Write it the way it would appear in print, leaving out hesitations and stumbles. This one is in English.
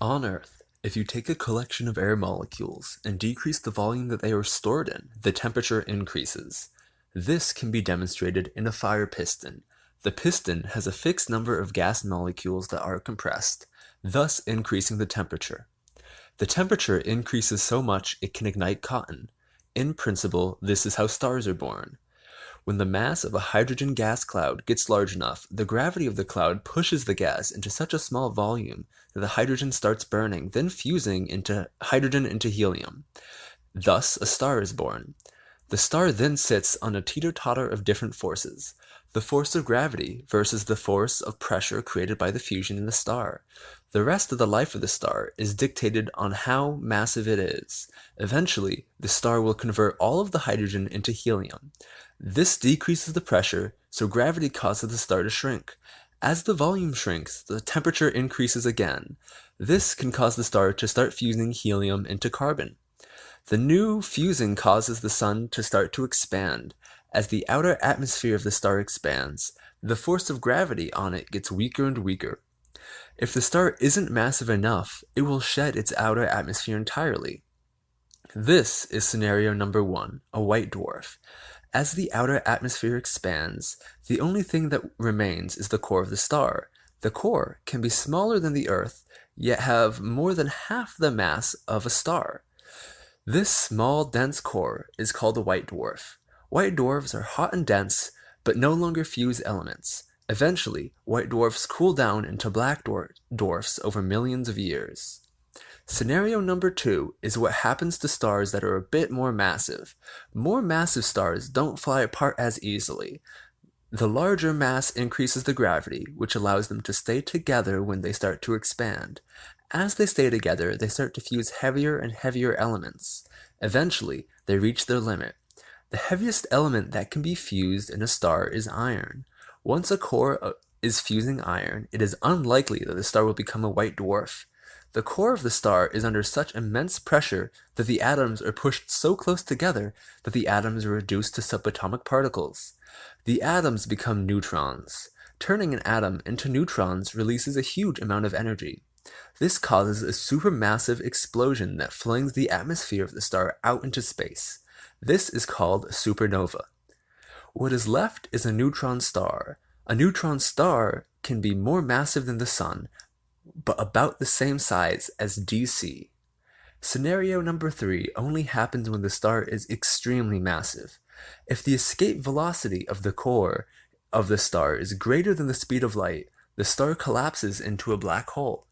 On Earth, if you take a collection of air molecules and decrease the volume that they are stored in, the temperature increases. This can be demonstrated in a fire piston. The piston has a fixed number of gas molecules that are compressed, thus increasing the temperature. The temperature increases so much it can ignite cotton. In principle, this is how stars are born. When the mass of a hydrogen gas cloud gets large enough, the gravity of the cloud pushes the gas into such a small volume that the hydrogen starts burning, then fusing into hydrogen into helium. Thus, a star is born. The star then sits on a teeter-totter of different forces. The force of gravity versus the force of pressure created by the fusion in the star. The rest of the life of the star is dictated on how massive it is. Eventually, the star will convert all of the hydrogen into helium. This decreases the pressure, so gravity causes the star to shrink. As the volume shrinks, the temperature increases again. This can cause the star to start fusing helium into carbon. The new fusing causes the sun to start to expand. As the outer atmosphere of the star expands, the force of gravity on it gets weaker and weaker. If the star isn't massive enough, it will shed its outer atmosphere entirely. This is scenario number 1, a white dwarf. As the outer atmosphere expands, the only thing that remains is the core of the star. The core can be smaller than the Earth, yet have more than half the mass of a star. This small, dense core is called a white dwarf. White dwarfs are hot and dense, but no longer fuse elements. Eventually, white dwarfs cool down into black dwarfs over millions of years. Scenario number 2 is what happens to stars that are a bit more massive. More massive stars don't fly apart as easily. The larger mass increases the gravity, which allows them to stay together when they start to expand. As they stay together, they start to fuse heavier and heavier elements. Eventually, they reach their limit. The heaviest element that can be fused in a star is iron. Once a core is fusing iron, it is unlikely that the star will become a white dwarf. The core of the star is under such immense pressure that the atoms are pushed so close together that the atoms are reduced to subatomic particles. The atoms become neutrons. Turning an atom into neutrons releases a huge amount of energy. This causes a supermassive explosion that flings the atmosphere of the star out into space. This is called a supernova. What is left is a neutron star. A neutron star can be more massive than the Sun, but about the same size as DC. Scenario number 3 only happens when the star is extremely massive. If the escape velocity of the core of the star is greater than the speed of light, the star collapses into a black hole.